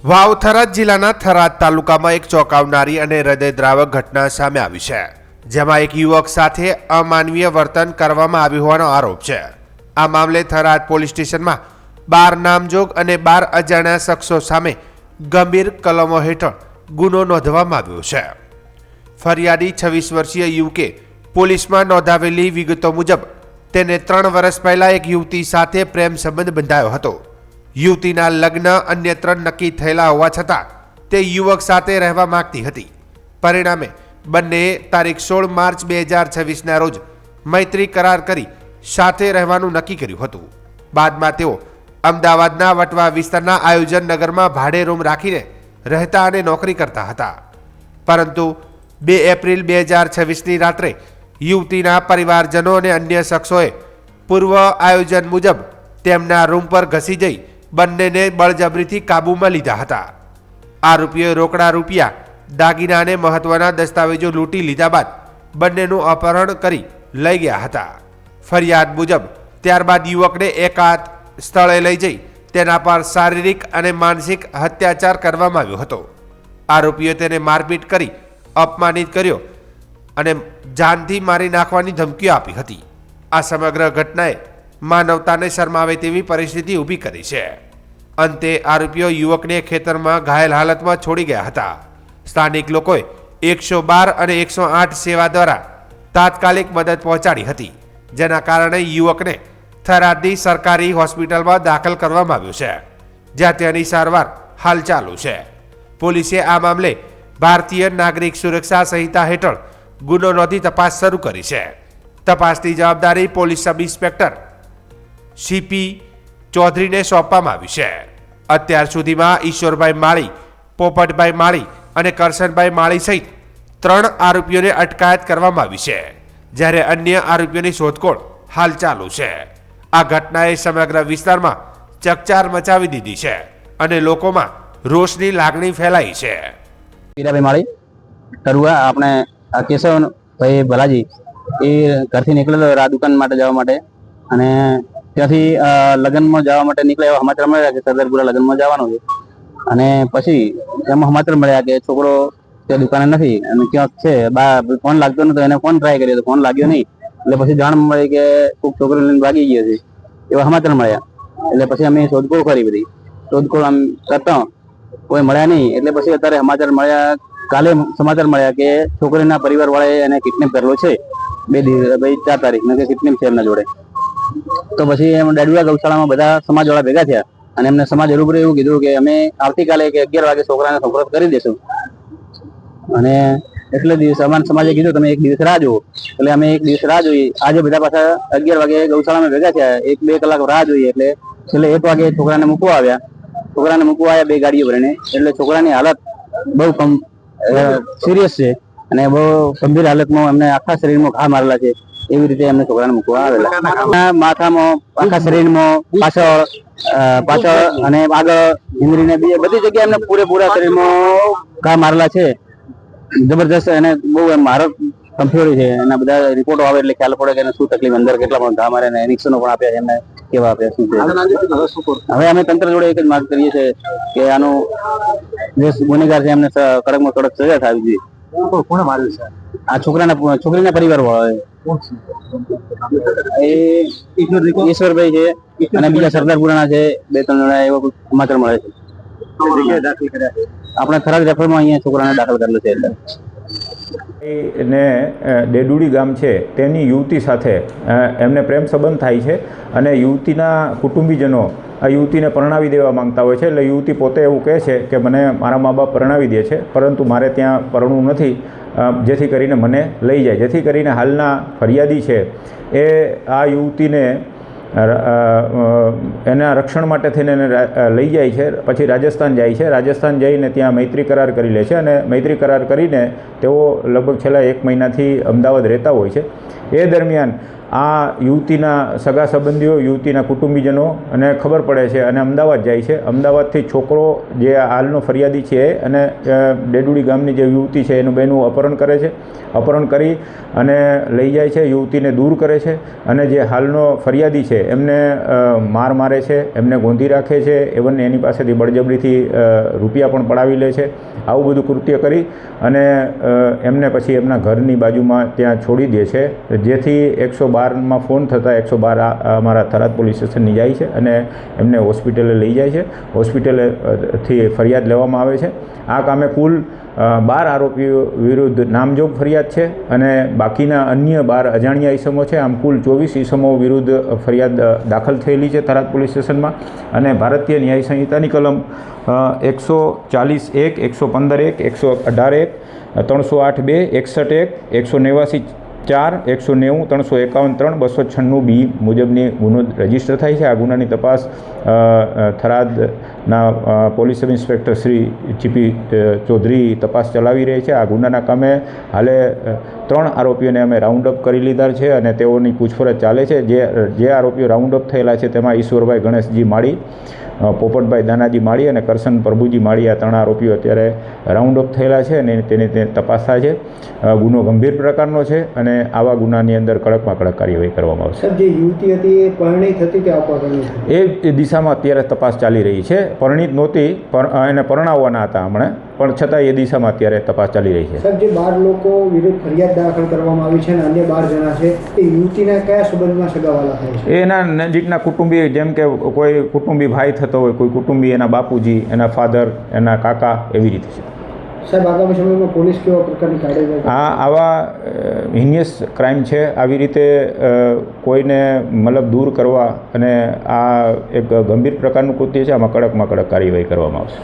વાવ થરાદ જિલ્લાના થરાદ તાલુકામાં એક ચોંકાવનારી અને હૃદયદ્રાવક ઘટના સામે આવી છે, જેમાં એક યુવક સાથે અમાનવીય વર્તન કરવામાં આવ્યું હોવાનો આરોપ છે। આ મામલે થરાદ પોલીસ સ્ટેશનમાં 12 નામજોગ અને 12 અજાણ્યા શખ્સો સામે ગંભીર કલમો હેઠળ ગુનો નોંધવામાં આવ્યો છે। ફરિયાદી 26 વર્ષીય યુવકે પોલીસમાં નોંધાવેલી વિગતો મુજબ તેને 3 વર્ષ પહેલા એક યુવતી સાથે પ્રેમ સંબંધ બંધાયો હતો। યુવતીના લગ્ન અન્યત્ર નક્કી થયેલા હોવા છતાં તે યુવક સાથે રહેવા માંગતી હતી। પરિણામે બંનેએ તારીખ 16 માર્ચ 2026ના રોજ મૈત્રી કરાર કરી સાથે રહેવાનું નક્કી કર્યું હતું। બાદમાં તેઓ અમદાવાદના વટવા વિસ્તારના આયોજન નગરમાં ભાડે રૂમ રાખીને રહેતા અને નોકરી કરતા હતા, પરંતુ 2 એપ્રિલ 2026ની રાત્રે યુવતીના પરિવારજનો અને અન્ય શખ્સોએ પૂર્વ આયોજન મુજબ તેમના રૂમ પર ઘસી જઈ બંનેને બળજબરીથી કાબૂમાં લીધા હતા। આરોપીઓએ રોકડા રૂપિયા, દાગીના અને મહત્વના દસ્તાવેજો લૂંટી લીધા બાદ બંનેનું અપહરણ કરી લઈ ગયા હતા। ફરિયાદ મુજબ ત્યારબાદ યુવકને એકાંત સ્થળે લઈ જઈ તેના પર શારીરિક અને માનસિક અત્યાચાર કરવામાં આવ્યો હતો। આરોપીઓએ તેને મારપીટ કરી અપમાનિત કર્યો અને જાનથી મારી નાખવાની ધમકીઓ આપી હતી। આ સમગ્ર ઘટનાએ માનવતાને શરમાવે તેવી પરિસ્થિતિ ઊભી કરી છે। અંતે આરોપીઓ યુવકને ખેતરમાં ઘાયલ હાલતમાં છોડી ગયા હતા। સ્થાનિક લોકોએ 112 અને 108 સેવા દ્વારા તાત્કાલિક મદદ પહોંચાડી હતી, જેના કારણે યુવકને થરાદની સરકારી હોસ્પિટલમાં દાખલ કરવામાં આવ્યો છે, જ્યાં તેની સારવાર હાલ ચાલુ છે। પોલીસે આ મામલે ભારતીય નાગરિક સુરક્ષા સંહિતા હેઠળ ગુનો નોંધી તપાસ શરૂ કરી છે। તપાસની જવાબદારી પોલીસ સબ ઇન્સ્પેક્ટર સીપી ચૌધરીને સોંપવામાં આવી છે। અત્યાર સુધીમાં ઈશ્વરભાઈ માળી, પોપટભાઈ માળી અને કરશનભાઈ માળી સહિત 3 આરોપીઓને અટકાયત કરવામાં આવી છે, જ્યારે અન્ય આરોપીઓની શોધખોળ હાલ ચાલુ છે। આ ઘટનાએ સમગ્ર વિસ્તારમાં ચકચાર મચાવી દીધી છે અને લોકોમાં રોષની લાગણી ફેલાઈ છે। હીરાભાઈ માળી તરુઆ આપણે આ કેશવભાઈ ભલાજી એ ઘરથી નીકળેલો દુકાન માટે જવા માટે, અને ત્યાંથી લગ્નમાં જવા માટે નીકળ્યા એવા સમાચાર મળ્યા કે સરદારપુરા લગ્નમાં જવાનું છે, અને પછી એમાં સમાચાર મળ્યા કે છોકરો તે દુકાને નથી અને ક્યાંક છે। ફોન લાગતો નતો, એને ફોન ટ્રાય કર્યો તો ફોન લાગ્યો નહીં, એટલે પછી જાણ મળી કે કોઈક છોકરો લઈને ભાગી ગયો છે એવા સમાચાર મળ્યા। એટલે પછી અમે શોધખોળ કરી, બધી શોધખોળ આમ કરતા કોઈ મળ્યા નહીં। એટલે પછી અત્યારે સમાચાર મળ્યા, કાલે સમાચાર મળ્યા કે છોકરીના પરિવાર વાળાએ એને કિડનેપ કરેલો છે, 4 તારીખને કે કિડનેપ છે એમના જોડે। તો પછી એમ ડેડુઆ ગૌશાળામાં બધા સમાજ વાળા ભેગા થયા અને એમને સમાજ રૂબરૂ એવું કીધું કે અમે આવતીકાલે કે 11 વાગે છોકરાને સુપરત કરી દેશું, અને એટલે દિવસે અમારા સમાજે કીધું તમે 1 દિવસ રાહ જુઓ। એટલે અમે 1 દિવસ રાહ જોઈ। આજે બધા પાછા 11 વાગે ગૌશાળામાં ભેગા થયા, 1-2 કલાક રાહ જોઈએ, એટલે છેલ્લે 1 વાગે છોકરાને મૂકવા આવ્યા। છોકરાને મૂકવા આવ્યા 2 ગાડીઓ ભરીને, એટલે છોકરાની હાલત બહુ સિરિયસ છે અને બહુ ગંભીર હાલતમાં એમને આખા શરીરમાં ઘા મારેલા છે। એવી રીતે એમને છોકરાને મૂકવા આવેલા, માથામાં, આખા શરીરમાં, પાછળ અને આગળ ઇન્દ્રિયને બધી જગ્યાએ એમને પૂરેપૂરા શરીરમાં ઘા મારેલા છે જબરદસ્ત। એને બહુ મારો કમ્ફ્યુરી છે, એના બધા રિપોર્ટો આવે એટલે ખ્યાલ પડે કે એને શું તકલીફ, અંદર કેટલા પણ ઘા મારે, ઇન્જેક્શનો પણ આપ્યા, એમને કેવા આપ્યા, શું છે। હવે અમે તંત્ર જોડે એક જ માંગ કરીએ છીએ કે આનું જે ગુનેગાર છે એમને કડકમાં કડક સજા થવી જોઈએ। કોણે માર્યું છે આ છોકરીના પરિવાર વાળાએ? એ ઈશ્વરભાઈ છે અને બીજા સરદારપુરાના છે, 2-3 જણા એવા સમાચાર મળે છે। આપણે થરાદ રેફરમાં અહીંયા છોકરાને દાખલ કરેલો છે। ને ડેડુડી ગામ છે તેની યુવતી સાથે એમને પ્રેમ સંબંધ થાય છે, અને યુવતીના કુટુંબીજનો આ યુવતીને પરણાવી દેવા માંગતા હોય છે। એટલે યુવતી પોતે એવું કહે છે કે મને મારા મા બાપ પરણાવી દે છે, પરંતુ મારે ત્યાં પરણવું નથી, જેથી કરીને મને લઈ જાય। જેથી કરીને હાલના ફરિયાદી છે એ આ યુવતીને એના રક્ષણ માટે થઈને એને લઈ જાય છે, પછી રાજસ્થાન જાય છે। રાજસ્થાન જઈને ત્યાં મૈત્રી કરાર કરી લે છે, અને મૈત્રી કરાર કરીને તેઓ લગભગ છેલ્લા 1 મહિનાથી અમદાવાદ રહેતા હોય છે। એ દરમિયાન આ યુવતીના સગા સંબંધીઓ, યુવતીના કુટુંબીજનો અને ખબર પડે છે અને અમદાવાદ જાય છે. અમદાવાદથી છોકરો જે હાલનો ફરિયાદી છે અને ડેડુડી ગામની જે યુવતી છે એનું બેનું અપહરણ કરે છે. અપહરણ કરી અને લઈ જાય છે, યુવતીને દૂર કરે છે અને જે હાલનો ફરિયાદી છે એમને માર મારે છે, એમને ગોંધી રાખે છે, એવન એની પાસેથી બળજબરીથી રૂપિયા પણ પડાવી લે છે. આવું બધું કૃત્ય કરી અને એમને પછી એમના ઘરની બાજુમાં ત્યાં છોડી દે છે, જેથી 112માં ફોન થતાં 112 અમારા થરાદ પોલીસ સ્ટેશનની જાય છે અને એમને હોસ્પિટલે લઈ જાય છે. હોસ્પિટલથી ફરિયાદ લેવામાં આવે છે. આ કામે કુલ 12 આરોપીઓ વિરુદ્ધ નામજોગ ફરિયાદ છે અને બાકીના અન્ય 12 અજાણ્યા ઈસમો છે. આમ કુલ 24 ઈસમો વિરુદ્ધ ફરિયાદ દાખલ થયેલી છે થરાદ પોલીસ સ્ટેશનમાં અને ભારતીય ન્યાય સંહિતાની કલમ 140(1), 115(1), 118(1), 308(2), 61(1), 189(4), 190, 351(3), 296(b) મુજબની ગુનો રજીસ્ટર થાય છે. આ ગુનાની તપાસ થરાદના police sub inspector Shri G P Chaudhary તપાસ ચલાવી રહી છે. આ ગુનાના કામે હાલે 3 આરોપીઓને અમે રાઉન્ડ અપ કરી લીધા છે અને તેઓની પૂછપરછ ચાલે છે. જે આરોપીઓ રાઉન્ડ અપ થયેલા છે તેમાં ઈશ્વરભાઈ ગણેશજી માળી, પોપટભાઈ દાનાજી માળી અને કરશન પ્રભુજી માળી, આ 3 આરોપીઓ અત્યારે રાઉન્ડ અપ થયેલા છે અને તેની તપાસ થાય છે. ગુનો ગંભીર પ્રકારનો છે અને આવા ગુનાની અંદર કડકમાં કડક કાર્યવાહી કરવામાં આવશે. જે યુવતી હતી એ પરિણીત હતી કે અપરિણીત? એ દિશામાં અત્યારે તપાસ ચાલી રહી છે. પરિણીત નહોતી, એને પરણાવવાના હતા હમણાં, પણ છતાં એ દિશામાં અત્યારે તપાસ ચાલી રહી છે. સાહેબ, જે 12 લોકો વિરુદ્ધ ફરિયાદ દાખલ કરવામાં આવી છે અને અન્ય 12 જણા છે, એ યુવતીના કયા સંબંધમાં સગાવાલા થાય છે? એના નજીકના કુટુંબી, જેમ કે કોઈ કુટુંબી ભાઈ થતો હોય, કોઈ કુટુંબી એના બાપુજી, એના ફાધર, એના કાકા, એવી રીતે છે. સાહેબ, આગામી સમયમાં પોલીસ કેવા પ્રકારની કાર્યવાહી? આવા હિનિયસ ક્રાઇમ છે. આવી રીતે કોઈને મતલબ દૂર કરવા અને આ એક ગંભીર પ્રકારનું કૃત્ય છે. આમાં કડકમાં કડક કાર્યવાહી કરવામાં આવશે.